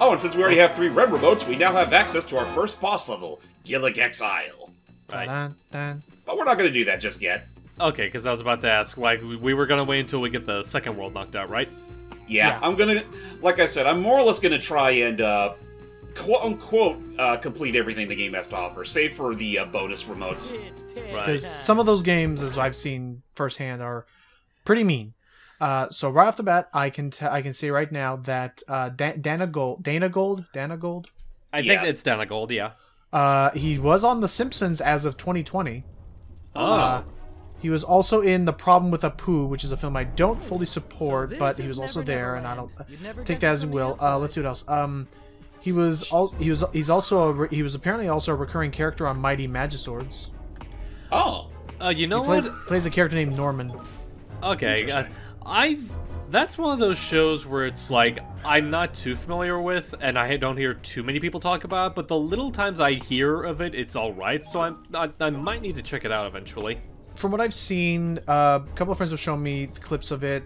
Oh, and since we already have 3 red remotes, we now have access to our first boss level, Gilligex Isle. Right. Dun, dun. But we're not going to do that just yet. Okay, because I was about to ask, like, we were gonna wait until we get the second world knocked out, right? Yeah, I'm gonna, like I said, I'm more or less gonna try and, quote-unquote, complete everything the game has to offer, save for the bonus remotes. Right. Because some of those games, as I've seen firsthand, are pretty mean. So right off the bat, I can say right now that Dana Gold. I think it's Dana Gold, yeah. He was on The Simpsons as of 2020. Oh. He was also in The Problem with Apu, which is a film I don't fully support, but he was also there, and I don't take that as you will. Let's see what else. He was apparently also a recurring character on Mighty Magiswords. Oh. You know what? Plays a character named Norman. Okay, that's one of those shows where it's like I'm not too familiar with, and I don't hear too many people talk about. But the little times I hear of it, it's all right. So I might need to check it out eventually. From what I've seen, a couple of friends have shown me clips of it.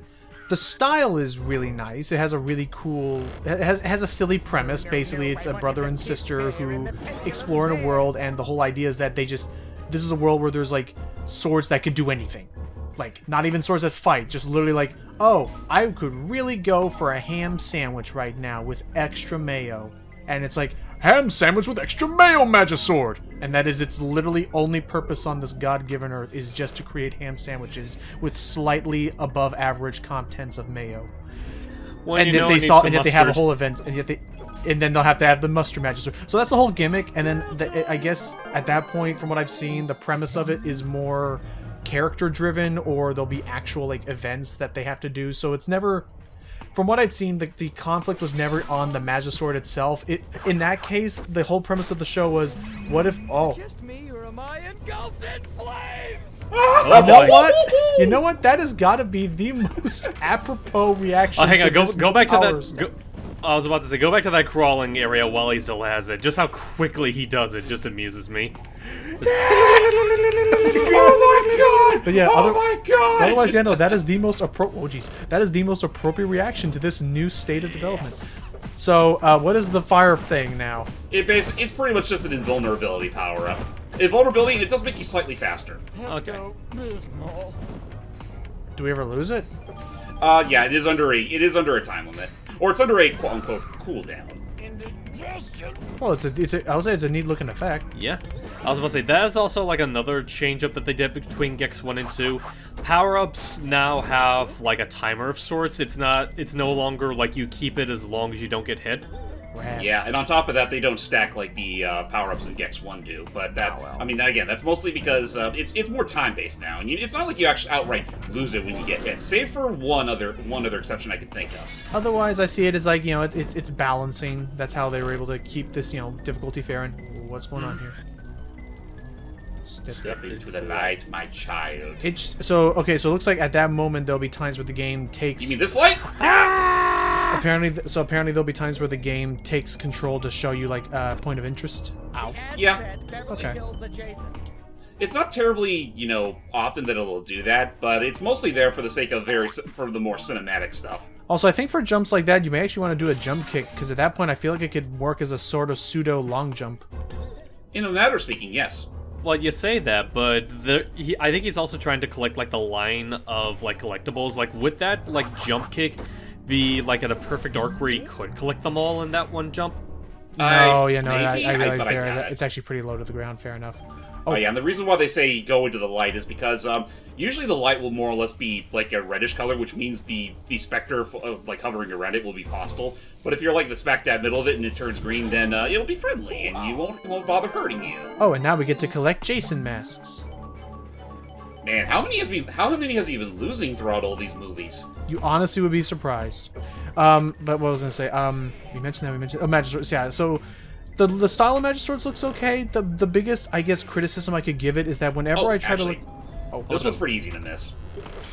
The style is really nice. It has a really cool... It has a silly premise. Basically, it's a brother and sister who explore in a world, and the whole idea is that this is a world where there's, like, swords that can do anything. Like, not even swords that fight. Just literally like, oh, I could really go for a ham sandwich right now with extra mayo. And it's like, ham sandwich with extra mayo, Magisword! And that is its literally only purpose on this god-given earth is just to create ham sandwiches with slightly above average contents of mayo. Well, and yet they have a whole event, and then they'll have to have the mustard Magisword. So that's the whole gimmick, and then I guess at that point, from what I've seen, the premise of it is more character driven, or there'll be actual like events that they have to do. So it's never... From what I'd seen, the conflict was never on the Magisword itself. In that case, the whole premise of the show was, what if... Oh. Just me, or am I engulfed in flames? You know what? You know what? That has got to be the most apropos reaction. Oh, hang on. to Go back to powers. that. I was about to say, go back to that crawling area while he still has it. Just how quickly he does it just amuses me. Oh my god! But yeah, oh my god! Otherwise, yeah, no, that is the most that is the most appropriate reaction to this new state of development. So, what is the fire thing now? It's pretty much just an invulnerability power-up. Invulnerability, and it does make you slightly faster. Okay. Do we ever lose it? Yeah, it is under a time limit, or it's under a quote-unquote cooldown. Well, I would say it's a neat looking effect. Yeah. I was about to say, that is also like another change-up that they did between Gex 1 and 2. Power-ups now have like a timer of sorts. It's no longer like you keep it as long as you don't get hit. Rats. Yeah, and on top of that, they don't stack like the power-ups in Gex 1 do. But that, I mean, again, that's mostly because it's more time-based now, and it's not like you actually outright lose it when you get hit, save for one other exception I can think of. Otherwise, I see it as like, you know, it's balancing. That's how they were able to keep this, you know, difficulty fair. And what's going on here? Step into the light, my child. So it looks like at that moment there'll be times where the game takes... You mean this light? Apparently there'll be times where the game takes control to show you like point of interest. Ow. Yeah. Okay. It's not terribly, you know, often that it'll do that, but it's mostly there for the sake of for the more cinematic stuff. Also, I think for jumps like that, you may actually want to do a jump kick, because at that point I feel like it could work as a sort of pseudo long jump. In a matter of speaking, yes. Well, you say that, but I think he's also trying to collect like the line of like collectibles. Like, would that like jump kick be like at a perfect arc where he could collect them all in that one jump? I maybe, realized but I doubt it. it's actually pretty low to the ground. Fair enough. Oh yeah, and the reason why they say go into the light is because usually the light will more or less be like a reddish color, which means the specter like hovering around it will be hostile. But if you're like the smack dab middle of it and it turns green, then it'll be friendly and it won't bother hurting you. Oh, and now we get to collect Jason masks. Man, how many has he been losing throughout all these movies? You honestly would be surprised. But what was I gonna say? We mentioned Magiswords. Yeah, so the style of Magiswords looks okay. The biggest, I guess, criticism I could give it is that whenever I try to look... Oh, this one's pretty easy to miss.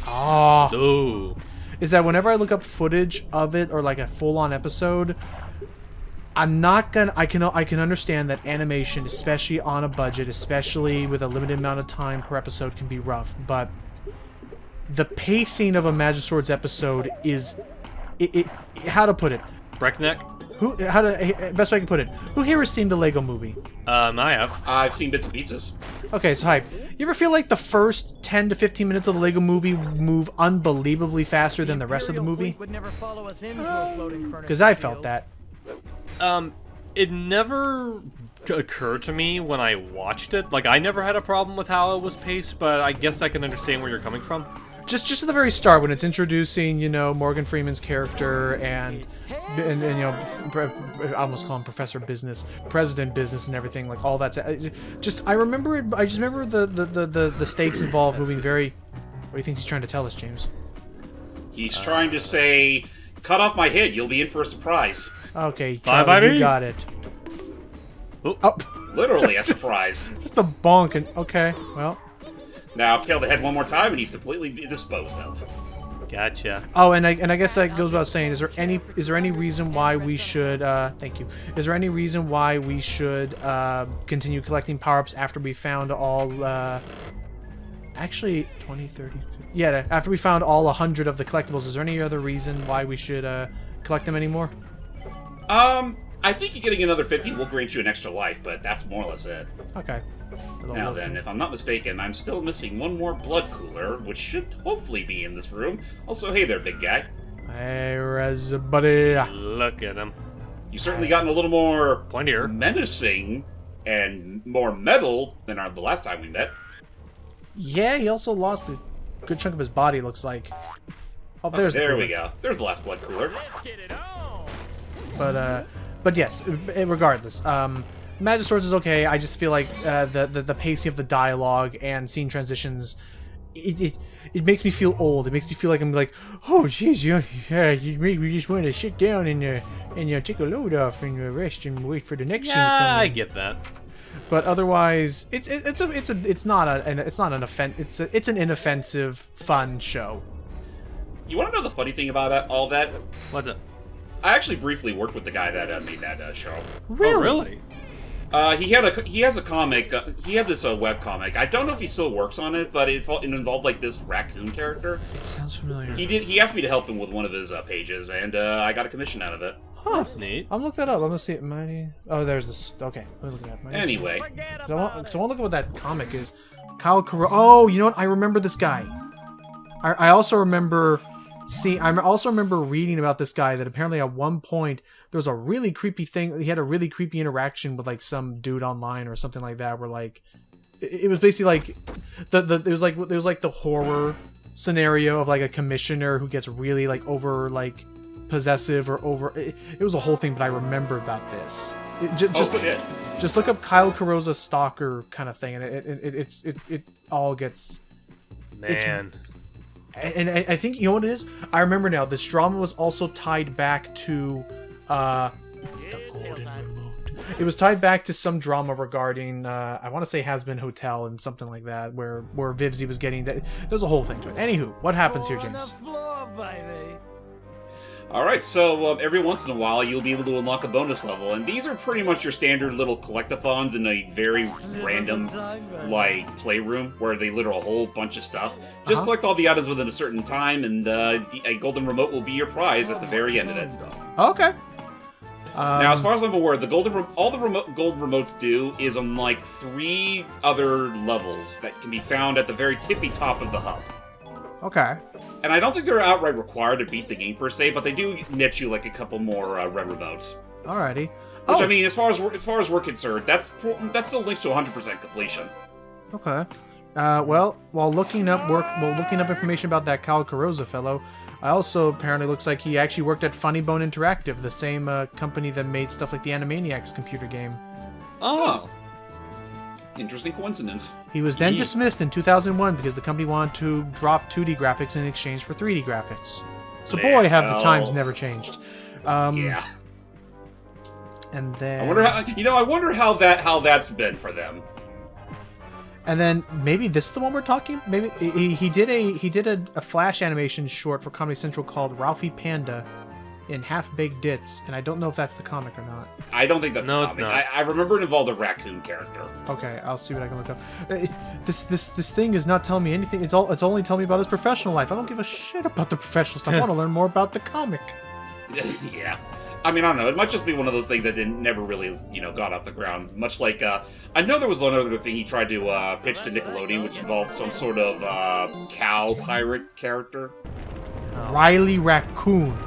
Ah. Ooh. Is that whenever I look up footage of it or like a full-on episode, I'm not gonna... I can understand that animation, especially on a budget, especially with a limited amount of time per episode, can be rough, but the pacing of a Magiswords episode is... how to put it? Breakneck? best way I can put it? Who here has seen the Lego Movie? I have. I've seen bits and pieces. Okay, so hype. You ever feel like the first 10 to 15 minutes of the Lego Movie move unbelievably faster than the rest of the movie? Because I felt that. It never occurred to me when I watched it. Like, I never had a problem with how it was paced, but I guess I can understand where you're coming from. Just at the very start, when it's introducing, Morgan Freeman's character and I almost call him Professor Business, President Business, and everything, like all that. I just remember the stakes involved moving very. What do you think he's trying to tell us, James? He's trying to say, "Cut off my head, you'll be in for a surprise." Okay, Bye, Charlie, you buddy. got it. Oh. Literally a surprise. Just a bonk and okay, well. Now, tail the head one more time, and he's completely disposed of. Gotcha. Oh, and I guess that goes without saying. Is there any reason why we should? Thank you. Is there any reason why we should continue collecting power-ups after we found all? Actually, 20, 30, 50, yeah. After we found all 100 of the collectibles, is there any other reason why we should collect them anymore? I think you getting another 50 will grant you an extra life, but that's more or less it. Okay. Now then, if I'm not mistaken, I'm still missing one more blood cooler, which should hopefully be in this room. Also, hey there, big guy. Hey, Rez, buddy. Look at him. You've certainly gotten a little more Pointier. menacing and more metal than the last time we met. Yeah, he also lost a good chunk of his body, looks like. Oh, there's there the we go. There's the last blood cooler. But yes, regardless, Magic Swords is okay. I just feel like the pacing of the dialogue and scene transitions, it makes me feel old. It makes me feel like I'm like, oh jeez, you make me just want to sit down and take a load off and rest and wait for the next scene to come. Yeah, I get that. But otherwise, it's an inoffensive, fun show. You want to know the funny thing about all that? What's it? I actually briefly worked with the guy that made that show. Really? Oh, really? He has a comic. He had this web comic. I don't know if he still works on it, but it involved like this raccoon character. It sounds familiar. He asked me to help him with one of his pages, and I got a commission out of it. Huh. That's neat. I'm gonna look that up. I'm gonna see it. Oh, there's this. Okay, let me look at that. Anyway, So I want to look at what that comic is. Kyle Caro. Oh, you know what? I remember this guy. I also remember. I also remember reading about this guy that apparently at one point there was a really creepy thing. He had a really creepy interaction with like some dude online or something like that. Where like it was basically like it was like the horror scenario of like a commissioner who gets really like over like possessive or over. It was a whole thing, but I remember about this. Just look up Kyle Carosa stalker kind of thing, and it all gets Man. And I think, you know what it is? I remember now. This drama was also tied back to the Golden Remote. It was tied back to some drama regarding, I want to say Has Been Hotel and something like that, where Vivzy was getting that. There's a whole thing to it. Anywho, what happens here, James? Alright, so every once in a while you'll be able to unlock a bonus level, and these are pretty much your standard little collectathons in a very random, like, playroom, where they litter a whole bunch of stuff. Just collect all the items within a certain time, and a golden remote will be your prize at the very end of it. Okay. Now, as far as I'm aware, all the gold remotes do is unlike 3 other levels that can be found at the very tippy top of the hub. Okay. And I don't think they're outright required to beat the game per se, but they do net you like a couple more red remotes. Alrighty. Which I mean, as far as we're concerned, that still links to 100% completion. Okay. Well, while looking up information about that Kyle Carosa fellow, I also apparently looks like he actually worked at Funny Bone Interactive, the same company that made stuff like the Animaniacs computer game. Oh. Interesting coincidence. He was then dismissed in 2001 because the company wanted to drop 2D graphics in exchange for 3D graphics. So boy, have the times never changed. Yeah. And then I wonder how that's been for them. And then maybe this is the one we're talking. Maybe he did a Flash animation short for Comedy Central called Ralphie Panda in Half-Baked Dits, and I don't know if that's the comic or not. I don't think that's the comic. It's not. I remember it involved a raccoon character. Okay, I'll see what I can look up. This thing is not telling me anything. It's only telling me about his professional life. I don't give a shit about the professional stuff. I want to learn more about the comic. Yeah. I mean, I don't know. It might just be one of those things that never really, got off the ground. Much like, I know there was another thing he tried to pitch to Nickelodeon, which involved some sort of cow pirate character. Riley Raccoon.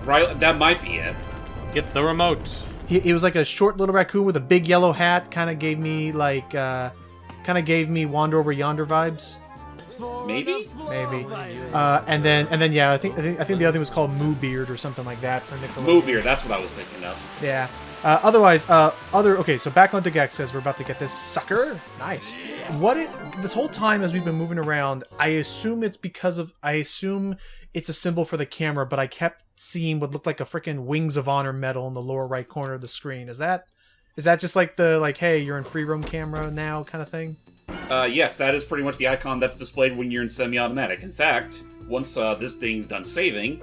Right, that might be it. Get the remote. He was like a short little raccoon with a big yellow hat. Kind of gave me Wander Over Yonder vibes. Maybe. And then yeah, I think the other thing was called Moo Beard or something like that for Nickelodeon. Moo Beard, that's what I was thinking of. Yeah. Okay, so back on to Gecko says we're about to get this sucker. Nice. This whole time as we've been moving around, I assume it's a symbol for the camera, but I kept seeing what looked like a freaking Wings of Honor medal in the lower right corner of the screen. Is that just like the hey, you're in free roam camera now kind of thing? Yes, that is pretty much the icon that's displayed when you're in semi-automatic. In fact, once this thing's done saving...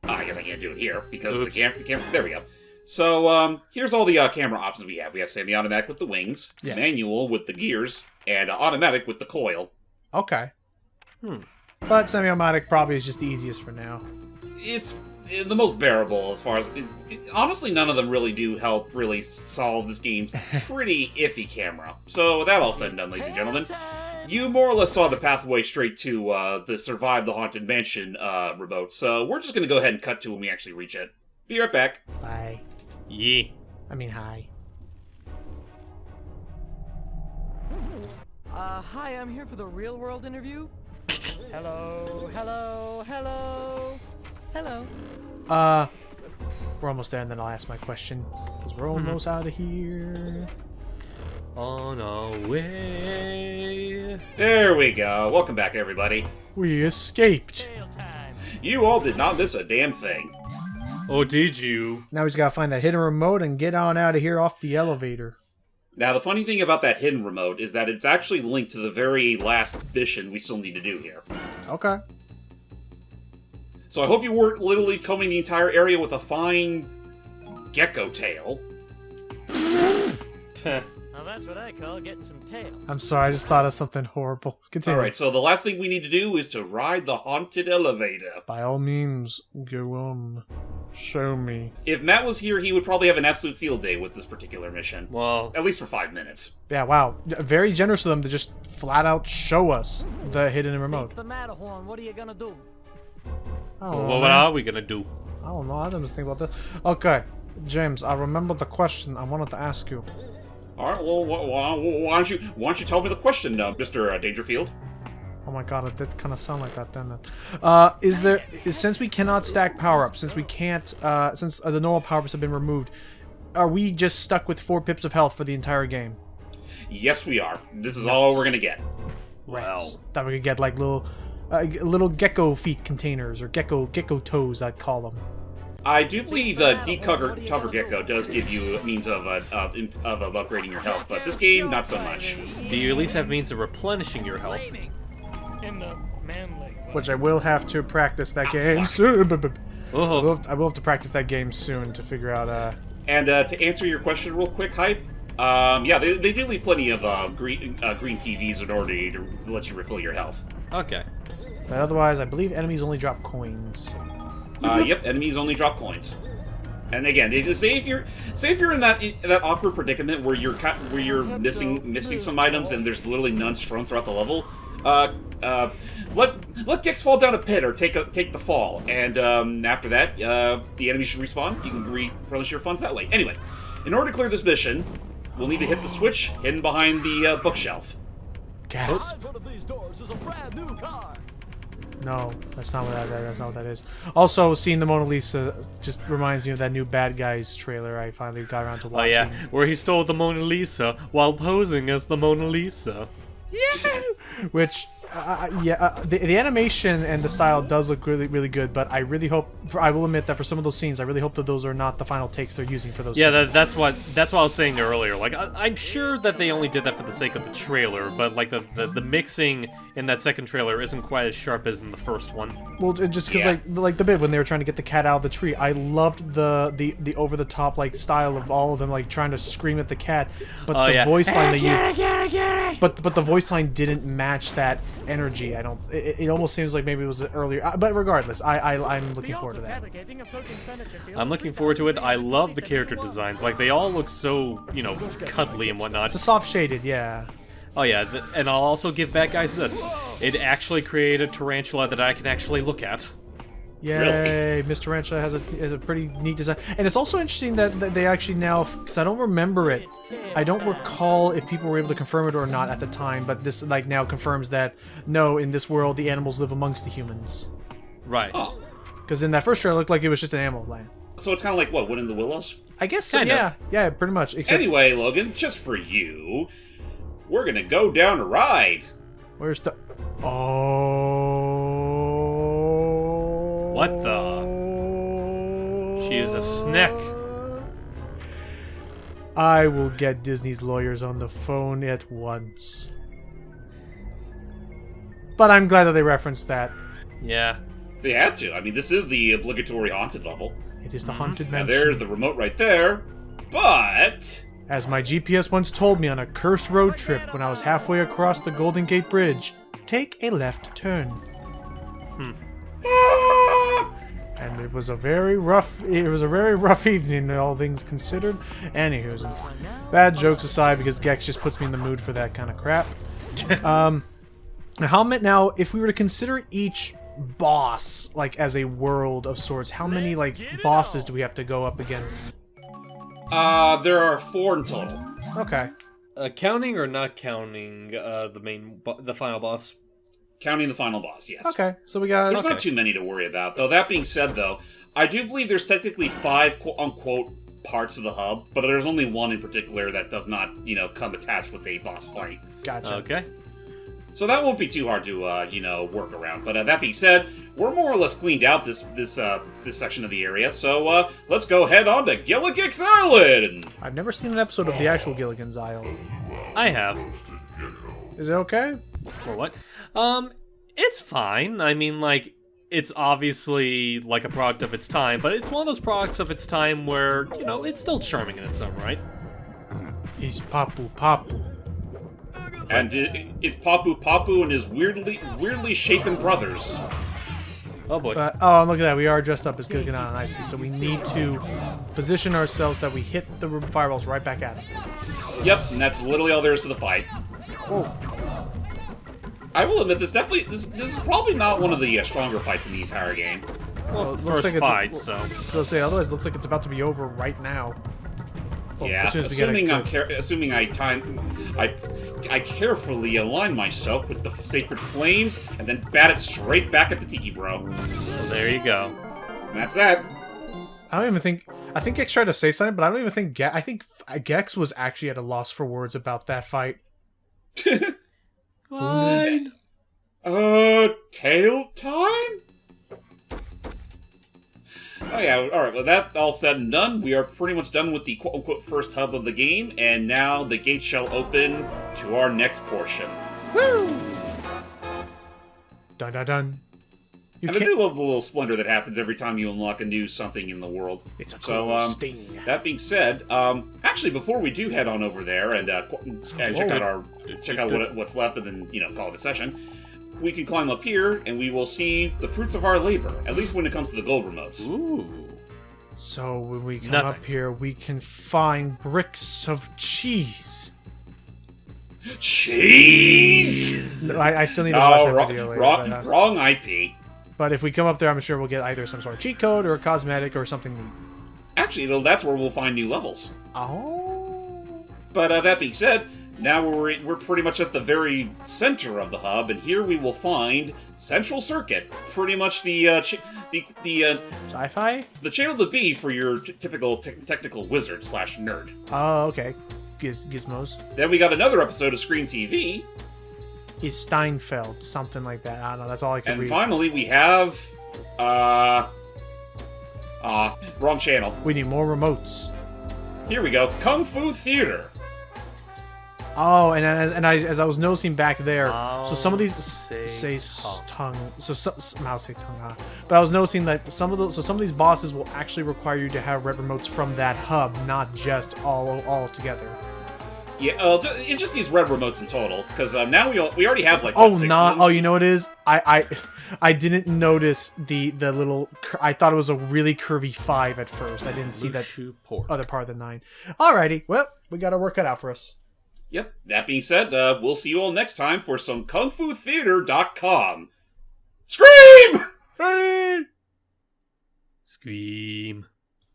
I guess I can't do it here, because the camera... There we go. So, here's all the camera options we have. We have semi-automatic with the wings, yes. Manual with the gears, and automatic with the coil. Okay. But semi-automatic probably is just the easiest for now. It's the most bearable as far as... honestly, none of them really do help really solve this game's pretty iffy camera. So with that all said and done, ladies and gentlemen, you more or less saw the pathway straight to the Survive the Haunted Mansion remote. So we're just going to go ahead and cut to when we actually reach it. Be right back. Bye. Yeah. I mean, hi. Hi, I'm here for the real world interview. Hello. We're almost there, and then I'll ask my question. Because we're almost out of here. On our way. There we go. Welcome back, everybody. We escaped. You all did not miss a damn thing. Oh, did you? Now we just gotta find that hidden remote and get on out of here off the elevator. Now, the funny thing about that hidden remote is that it's actually linked to the very last mission we still need to do here. Okay. So I hope you weren't literally combing the entire area with a fine gecko tail. Now that's what I call getting some tail. I'm sorry, I just thought of something horrible. Continue. Alright, so the last thing we need to do is to ride the haunted elevator. By all means, go on. Show me. If Matt was here, he would probably have an absolute field day with this particular mission. Well, at least for 5 minutes. Yeah, wow. Very generous of them to just flat out show us the hidden remote. The Matterhorn, what are you gonna do? I don't know, what are we gonna do? I don't know. I didn't think about this. Okay, James, I remember the question I wanted to ask you. Alright, well, why don't you tell me the question, Mr. Dangerfield? Oh my god, it did kind of sound like that, didn't it? Since we cannot stack power-ups, since the normal power-ups have been removed, are we just stuck with 4 pips of health for the entire game? Yes, we are. This is all we're gonna get. Well, thought we could get like little gecko feet containers, or gecko toes, I'd call them. I do believe Deep Cover Gecko does give you a means of upgrading your health, but this game, not so much. Do you at least have means of replenishing your health? Which I will have to practice that game soon. Oh. I will have to practice that game soon to figure out. And to answer your question real quick, Hype, yeah, they do leave plenty of green TVs in order to let you refill your health. Okay. But otherwise, I believe enemies only drop coins. Yep, enemies only drop coins. And again, say if you're in that awkward predicament where you're missing some items and there's literally none strewn throughout the level, let Gex fall down a pit or take the fall, and after that, the enemy should respawn. You can replenish your funds that way. Anyway, in order to clear this mission, we'll need to hit the switch hidden behind the bookshelf. Gasp. In front of these doors is a brand new car. No, that's not what that is. Also, seeing the Mona Lisa just reminds me of that new Bad Guys trailer I finally got around to Oh watching. yeah, where he stole the Mona Lisa while posing as the Mona Lisa. Yeah. Which, the animation and the style does look really, really good, but I really hope, I will admit that for some of those scenes, I really hope that those are not the final takes they're using for those scenes. That's what I was saying earlier. Like, I'm sure that they only did that for the sake of the trailer, but like the mixing in that second trailer isn't quite as sharp as in the first one. Well, just because like the bit when they were trying to get the cat out of the tree, I loved the over the top like style of all of them like trying to scream at the cat, but the voice line they used, but the voice line didn't match that energy. I don't. It almost seems like maybe it was earlier. But regardless, I'm looking forward to that. I'm looking forward to it. I love the character designs. Like, they all look so, cuddly and whatnot. It's a soft shaded, yeah. Oh yeah, and I'll also give bad guys this. It actually created a tarantula that I can actually look at. Yay! Really? Mr. Tarantula has a pretty neat design, and it's also interesting that they actually now, because I don't remember it, I don't recall if people were able to confirm it or not at the time, but this like now confirms that no, in this world the animals live amongst the humans. Right. Oh. Because in that first trailer, it looked like it was just an animal land. So it's kind of like, what, Wind in the Willows? I guess so, Kind of. yeah, pretty much. Except, Anyway, Logan, just for you, we're gonna go down a ride. where's the... Oh... What the? She is a snack. I will get Disney's lawyers on the phone at once. But I'm glad that they referenced that. Yeah. They had to. I mean, this is the obligatory haunted level. It is the Haunted Now, Mansion. there's the remote right there, but... As my GPS once told me on a cursed road trip when I was halfway across the Golden Gate Bridge, take a left turn. And it was a very rough evening, all things considered. Anywho, bad jokes aside, because Gex just puts me in the mood for that kind of crap. Now, if we were to consider each boss like as a world of sorts, how many like bosses do we have to go up against? There are 4 in total. Okay. Counting or not counting the final boss? Counting the final boss, yes. Okay, so we got... There's not too many to worry about, though. That being said, though, I do believe there's technically 5 quote-unquote parts of the hub, but there's only one in particular that does not, come attached with a boss fight. Gotcha. Okay. So that won't be too hard to, work around. But that being said, we're more or less cleaned out this section of the area. So let's go head on to Gilligex Island. I've never seen an episode of the actual Gilligan's Isle. I have. Is it okay? Or what? It's fine. I mean, like, it's obviously like a product of its time, but it's one of those products of its time where, it's still charming in its own right. He's Papu Papu. And it's Papu Papu and his weirdly shapen brothers. Oh boy. Oh, look at that. We are dressed up as Gilligan Island, I see. So we need to position ourselves that we hit the fireballs right back at him. Yep, and that's literally all there is to the fight. Oh. I will admit, this is probably not one of the stronger fights in the entire game. Well, it's the looks first like fight, so... I'll say, otherwise it looks like it's about to be over right now. Well, Yeah, as soon as we get assuming I carefully align myself with the sacred flames and then bat it straight back at the Tiki Bro. Well, there you go. And that's that. I don't even think... I think Gex tried to say something, but I don't even think... I think Gex was actually at a loss for words about that fight. Fine. Tail time? Oh yeah, alright, well that all said and done, we are pretty much done with the quote-unquote first hub of the game, and now the gate shall open to our next portion. Woo! Dun dun dun. And I do love the little splendor that happens every time you unlock a new something in the world. It's a cool sting. That being said, actually, before we do head on over there and check out what's left, and then call it a session, we can climb up here and we will see the fruits of our labor. At least when it comes to the gold remotes. Ooh. So when we come Nothing. up here, we can find bricks of cheese. Cheese. No, I still need to watch that video later. Wrong IP. But if we come up there, I'm sure we'll get either some sort of cheat code or a cosmetic or something neat. Actually, that's where we'll find new levels. Oh. But that being said, now we're pretty much at the very center of the hub, and here we will find Central Circuit. Pretty much the Sci-fi? the channel to be for your typical technical wizard / nerd. Oh, okay. Gizmos. Then we got another episode of Screen TV, Is Steinfeld, something like that. I don't know, that's all I can and read. finally we have wrong channel. We need more remotes. Here we go, Kung Fu Theater. Oh, and as I was noticing back there, so some of these say tongue. I'll say tongue. But I was noticing that some of these bosses will actually require you to have red remotes from that hub, not just all together. Yeah, it just needs red remotes in total, because now we already have, like, Oh, what, 6 of nah. them? Oh, you know what it is? I didn't notice the little... I thought it was a really curvy 5 at first. I didn't see that Mushu pork. other part of the 9. Alrighty. Well, we got our work cut out for us. Yep, that being said, we'll see you all next time for some KungFuTheater.com. Scream! Scream.